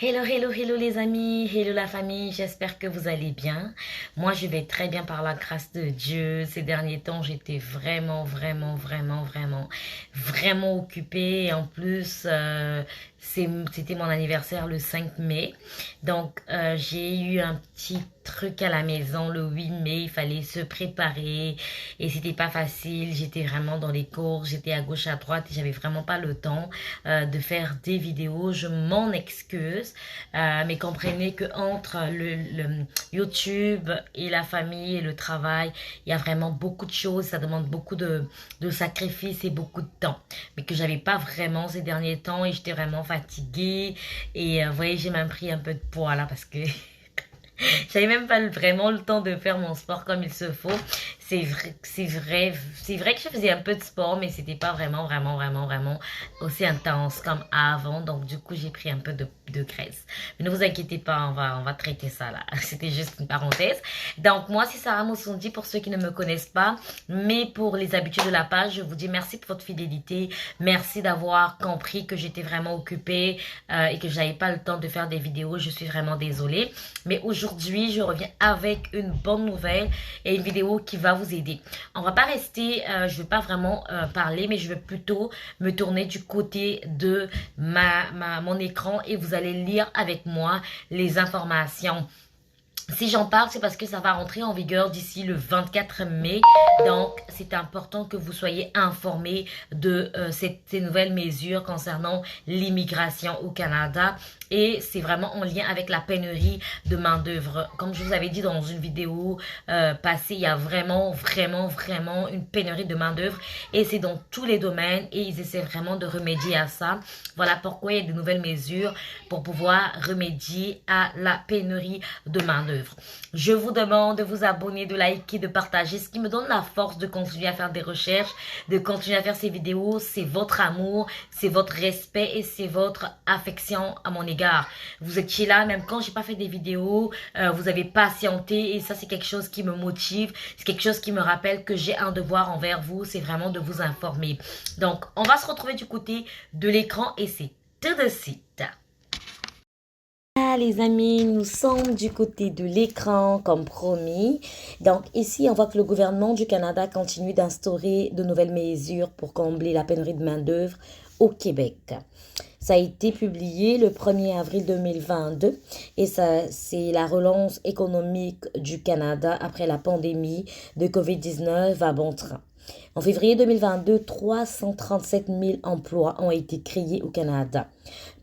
Hello, hello, hello les amis, hello la famille, j'espère que vous allez bien. Moi, je vais très bien par la grâce de Dieu. Ces derniers temps, j'étais vraiment occupée. Et en plus, c'était mon anniversaire le 5 mai. Donc, j'ai eu un petit truc à la maison le 8 mai. Il fallait se préparer et c'était pas facile. J'étais vraiment dans les cours, j'étais à gauche, à droite et j'avais vraiment pas le temps de faire des vidéos. Je m'en excuse, mais comprenez que entre le YouTube et la famille et le travail, il y a vraiment beaucoup de choses. Ça demande beaucoup de sacrifices et beaucoup de temps, mais que j'avais pas vraiment ces derniers temps et j'étais vraiment fatiguée. Et vous voyez, j'ai même pris un peu de poids là parce que j'avais même pas vraiment le temps de faire mon sport comme il se faut. C'est vrai que je faisais un peu de sport, mais c'était pas vraiment aussi intense comme avant. Donc, du coup, j'ai pris un peu de graisse. Mais ne vous inquiétez pas, on va traiter ça là. C'était juste une parenthèse. Donc, moi, c'est Sarah Moussondi pour ceux qui ne me connaissent pas. Mais pour les habitués de la page, je vous dis merci pour votre fidélité. Merci d'avoir compris que j'étais vraiment occupée et que j'avais pas le temps de faire des vidéos. Je suis vraiment désolée. Mais aujourd'hui, je reviens avec une bonne nouvelle et une vidéo qui va vous aider. On va pas rester, je vais pas vraiment parler, mais je vais plutôt me tourner du côté de mon écran et vous allez lire avec moi les informations. Si j'en parle, c'est parce que ça va rentrer en vigueur d'ici le 24 mai. Donc, c'est important que vous soyez informés de ces nouvelles mesures concernant l'immigration au Canada. Et c'est vraiment en lien avec la pénurie de main-d'œuvre. Comme je vous avais dit dans une vidéo passée, il y a vraiment une pénurie de main-d'œuvre. Et c'est dans tous les domaines. Et ils essaient vraiment de remédier à ça. Voilà pourquoi il y a de nouvelles mesures pour pouvoir remédier à la pénurie de main-d'œuvre. Je vous demande de vous abonner, de liker, de partager. Ce qui me donne la force de continuer à faire des recherches, de continuer à faire ces vidéos. C'est votre amour, c'est votre respect et c'est votre affection à mon égard. Vous étiez là, même quand j'ai pas fait des vidéos, vous avez patienté et ça c'est quelque chose qui me motive. C'est quelque chose qui me rappelle que j'ai un devoir envers vous. C'est vraiment de vous informer. Donc, on va se retrouver du côté de l'écran et c'est tout de suite. Ah, les amis, nous sommes du côté de l'écran comme promis. Donc ici, on voit que le gouvernement du Canada continue d'instaurer de nouvelles mesures pour combler la pénurie de main-d'œuvre au Québec. Ça a été publié le 1er avril 2022 et ça, c'est la relance économique du Canada après la pandémie de COVID-19 à bon train. En février 2022, 337 000 emplois ont été créés au Canada,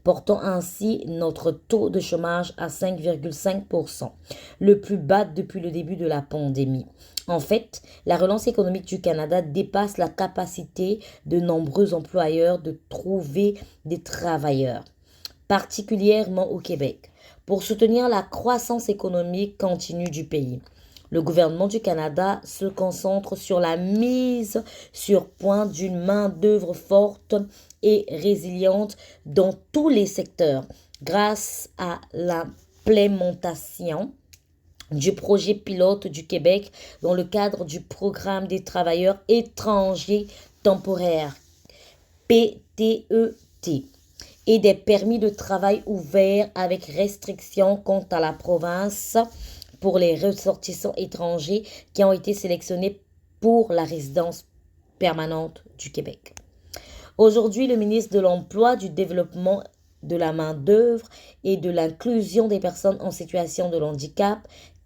portant ainsi notre taux de chômage à 5,5%, le plus bas depuis le début de la pandémie. En fait, la relance économique du Canada dépasse la capacité de nombreux employeurs de trouver des travailleurs, particulièrement au Québec, pour soutenir la croissance économique continue du pays. Le gouvernement du Canada se concentre sur la mise sur point d'une main-d'œuvre forte et résiliente dans tous les secteurs grâce à l'implémentation du projet pilote du Québec dans le cadre du programme des travailleurs étrangers temporaires, PTET, et des permis de travail ouverts avec restriction quant à la province pour les ressortissants étrangers qui ont été sélectionnés pour la résidence permanente du Québec. Aujourd'hui, le ministre de l'Emploi, du Développement de la main-d'œuvre et de l'inclusion des personnes en situation de handicap,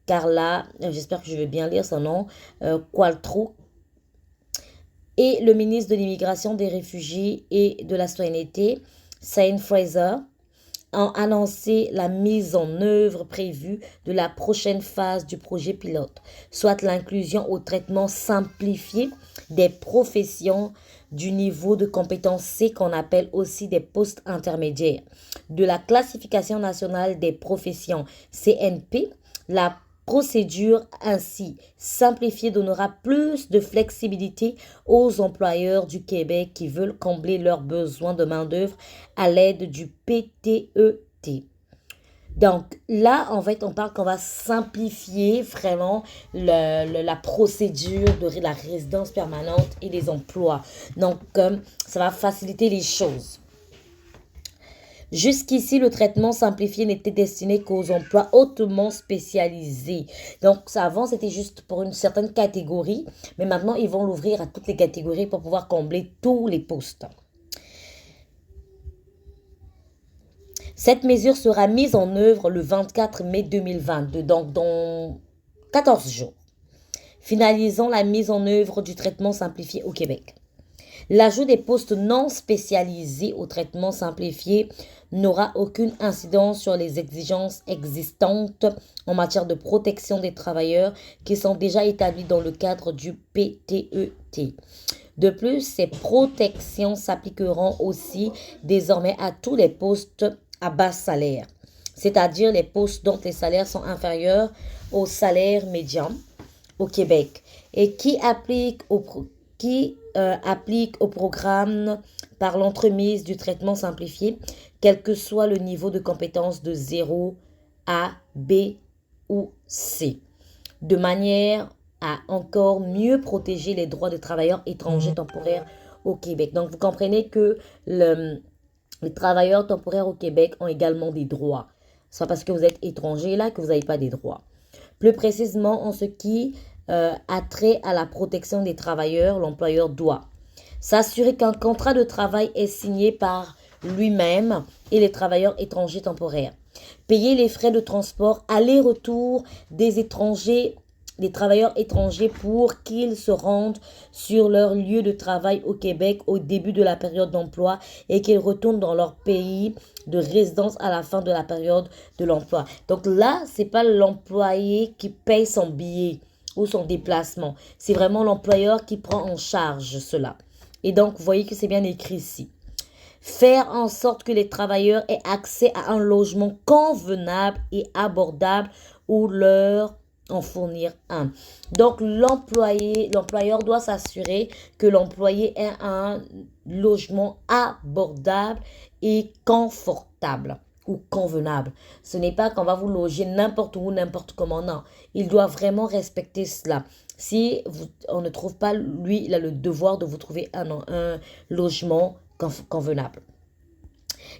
Carla, j'espère que je vais bien lire son nom, Qualtrough, et le ministre de l'Immigration, des Réfugiés et de la Citoyenneté, Sian Fraser, ont annoncé la mise en œuvre prévue de la prochaine phase du projet pilote, soit l'inclusion au traitement simplifié des professions du niveau de compétence C qu'on appelle aussi des postes intermédiaires, de la classification nationale des professions CNP, la procédure ainsi simplifiée donnera plus de flexibilité aux employeurs du Québec qui veulent combler leurs besoins de main-d'œuvre à l'aide du PTET. Donc là, en fait, on parle qu'on va simplifier vraiment la procédure de la résidence permanente et les emplois. Donc, ça va faciliter les choses. Jusqu'ici, le traitement simplifié n'était destiné qu'aux emplois hautement spécialisés. Donc, ça, avant, c'était juste pour une certaine catégorie, mais maintenant, ils vont l'ouvrir à toutes les catégories pour pouvoir combler tous les postes. Cette mesure sera mise en œuvre le 24 mai 2022, donc dans 14 jours, finalisant la mise en œuvre du traitement simplifié au Québec. L'ajout des postes non spécialisés au traitement simplifié n'aura aucune incidence sur les exigences existantes en matière de protection des travailleurs qui sont déjà établies dans le cadre du PTET. De plus, ces protections s'appliqueront aussi désormais à tous les postes à bas salaire, c'est-à-dire les postes dont les salaires sont inférieurs au salaire médian au Québec et qui appliquent au programme par l'entremise du traitement simplifié, quel que soit le niveau de compétence de 0 A, B ou C, de manière à encore mieux protéger les droits des travailleurs étrangers temporaires au Québec. Donc, vous comprenez que les travailleurs temporaires au Québec ont également des droits. C'est pas parce que vous êtes étranger là que vous n'avez pas des droits. Plus précisément, en ce qui a trait à la protection des travailleurs, l'employeur doit s'assurer qu'un contrat de travail est signé par lui-même et les travailleurs étrangers temporaires. Payer les frais de transport aller-retour des travailleurs étrangers pour qu'ils se rendent sur leur lieu de travail au Québec au début de la période d'emploi et qu'ils retournent dans leur pays de résidence à la fin de la période de l'emploi. Donc là, c'est pas l'employé qui paye son billet ou son déplacement. C'est vraiment l'employeur qui prend en charge cela. Et donc, vous voyez que c'est bien écrit ici. Faire en sorte que les travailleurs aient accès à un logement convenable et abordable ou leur en fournir un. Donc, l'employeur doit s'assurer que l'employé ait un logement abordable et confortable ou convenable. Ce n'est pas qu'on va vous loger n'importe où, n'importe comment, non. Il doit vraiment respecter cela. Si on ne trouve pas, lui, il a le devoir de vous trouver un logement convenable.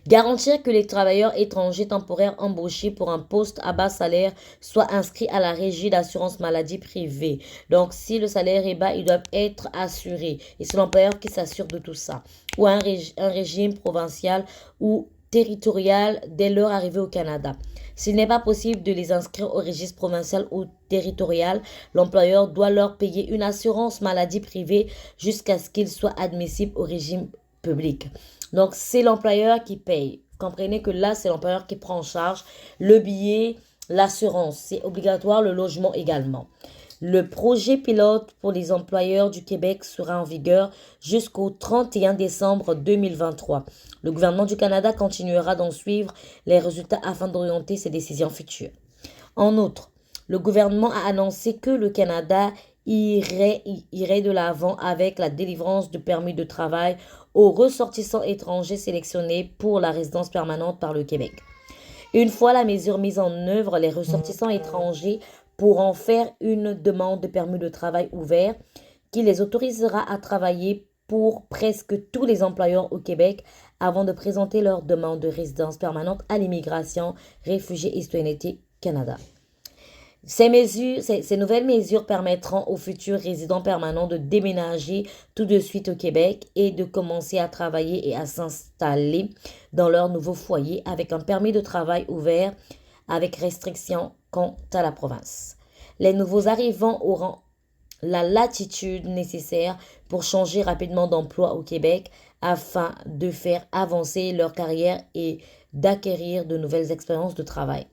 Garantir que les travailleurs étrangers temporaires embauchés pour un poste à bas salaire soient inscrits à la régie d'assurance maladie privée. Donc, si le salaire est bas, ils doivent être assurés. Et c'est l'employeur qui s'assure de tout ça. Ou un régime provincial ou territorial dès leur arrivée au Canada. S'il n'est pas possible de les inscrire au registre provincial ou territorial, l'employeur doit leur payer une assurance maladie privée jusqu'à ce qu'ils soient admissibles au régime public. Donc, c'est l'employeur qui paye. Comprenez que là, c'est l'employeur qui prend en charge le billet, l'assurance. C'est obligatoire, le logement également. Le projet pilote pour les employeurs du Québec sera en vigueur jusqu'au 31 décembre 2023. Le gouvernement du Canada continuera d'en suivre les résultats afin d'orienter ses décisions futures. En outre, le gouvernement a annoncé que le Canada irait de l'avant avec la délivrance de permis de travail aux ressortissants étrangers sélectionnés pour la résidence permanente par le Québec. Une fois la mesure mise en œuvre, les ressortissants étrangers pourront faire une demande de permis de travail ouvert qui les autorisera à travailler pour presque tous les employeurs au Québec avant de présenter leur demande de résidence permanente à l'immigration, réfugiés et citoyenneté Canada. Ces nouvelles mesures permettront aux futurs résidents permanents de déménager tout de suite au Québec et de commencer à travailler et à s'installer dans leur nouveau foyer avec un permis de travail ouvert avec restriction quant à la province. Les nouveaux arrivants auront la latitude nécessaire pour changer rapidement d'emploi au Québec afin de faire avancer leur carrière et d'acquérir de nouvelles expériences de travail.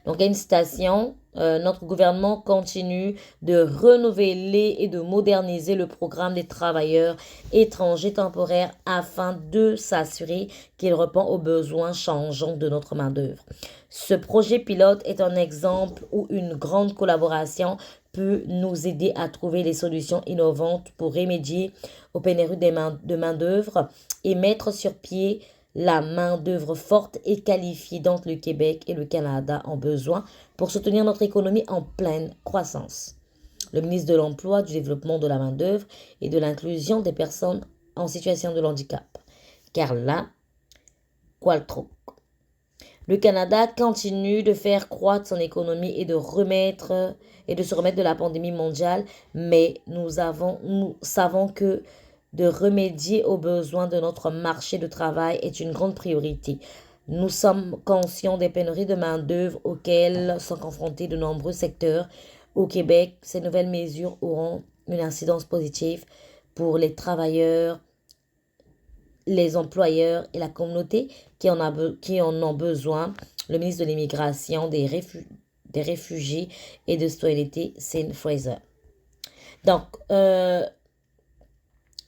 Donc, il y a une citation. Notre gouvernement continue de renouveler et de moderniser le programme des travailleurs étrangers temporaires afin de s'assurer qu'il répond aux besoins changeants de notre main-d'œuvre. Ce projet pilote est un exemple où une grande collaboration peut nous aider à trouver des solutions innovantes pour remédier aux pénuries de main-d'œuvre et mettre sur pied la main-d'œuvre forte et qualifiée dont le Québec et le Canada ont besoin pour soutenir notre économie en pleine croissance. Le ministre de l'Emploi, du Développement de la main-d'œuvre et de l'inclusion des personnes en situation de handicap, Carla Qualtrough. Le Canada continue de faire croître son économie et de se remettre de la pandémie mondiale, mais nous savons que de remédier aux besoins de notre marché de travail est une grande priorité. Nous sommes conscients des pénuries de main-d'œuvre auxquelles sont confrontés de nombreux secteurs. Au Québec, ces nouvelles mesures auront une incidence positive pour les travailleurs, les employeurs et la communauté qui en ont besoin. Le ministre de l'Immigration, des réfugiés et de citoyenneté, Sean Fraser. Donc,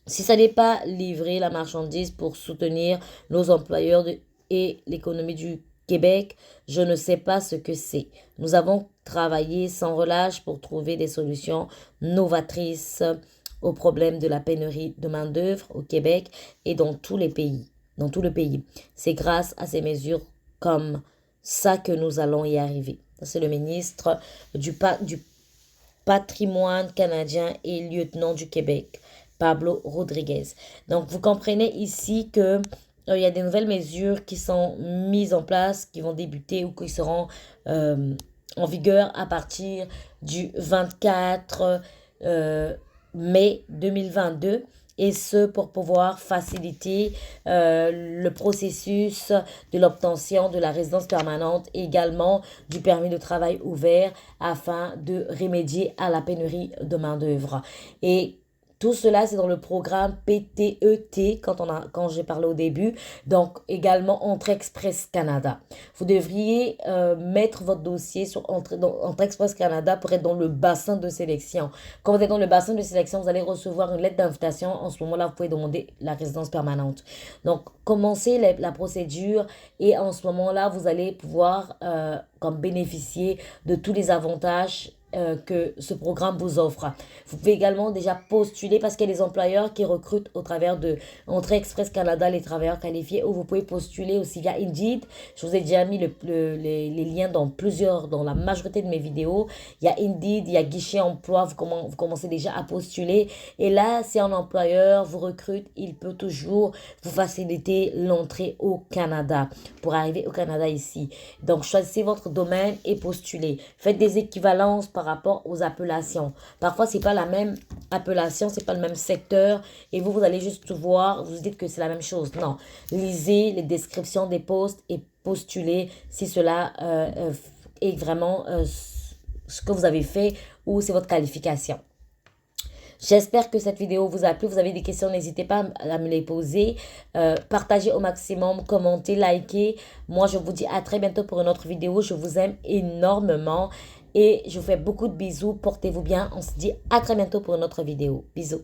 si ça n'est pas livrer la marchandise pour soutenir nos employeurs et l'économie du Québec, je ne sais pas ce que c'est. Nous avons travaillé sans relâche pour trouver des solutions novatrices au problème de la pénurie de main-d'œuvre au Québec et dans tout le pays. C'est grâce à ces mesures comme ça que nous allons y arriver. C'est le ministre du patrimoine canadien et lieutenant du Québec, Pablo Rodriguez. Donc, vous comprenez ici que il y a des nouvelles mesures qui sont mises en place, qui vont débuter ou qui seront en vigueur à partir du 24 mai 2022, et ce pour pouvoir faciliter le processus de l'obtention de la résidence permanente et également du permis de travail ouvert afin de remédier à la pénurie de main-d'œuvre. Et tout cela, c'est dans le programme PTET, quand j'ai parlé au début, donc également Entrée Express Canada. Vous devriez mettre votre dossier sur Entrée Express Canada pour être dans le bassin de sélection. Quand vous êtes dans le bassin de sélection, vous allez recevoir une lettre d'invitation. En ce moment-là, vous pouvez demander la résidence permanente. Donc, commencez la procédure et en ce moment-là, vous allez pouvoir comme bénéficier de tous les avantages que ce programme vous offre. Vous pouvez également déjà postuler parce qu'il y a des employeurs qui recrutent au travers de Entrée Express Canada les travailleurs qualifiés, ou vous pouvez postuler aussi via Indeed. Je vous ai déjà mis les liens dans la majorité de mes vidéos. Il y a Indeed, il y a Guichet Emploi, vous commencez déjà à postuler. Et là, si un employeur vous recrute, il peut toujours vous faciliter l'entrée au Canada pour arriver au Canada ici. Donc, choisissez votre domaine et postulez. Faites des équivalences par rapport aux appellations. Parfois, c'est pas la même appellation, c'est pas le même secteur et vous allez juste voir, vous dites que c'est la même chose. Non, lisez les descriptions des postes et postulez si cela est vraiment ce que vous avez fait ou c'est votre qualification. J'espère que cette vidéo vous a plu. Vous avez des questions, n'hésitez pas à me les poser. Partagez au maximum, commentez, likez. Moi, je vous dis à très bientôt pour une autre vidéo. Je vous aime énormément et je vous fais beaucoup de bisous. Portez-vous bien. On se dit à très bientôt pour une autre vidéo. Bisous.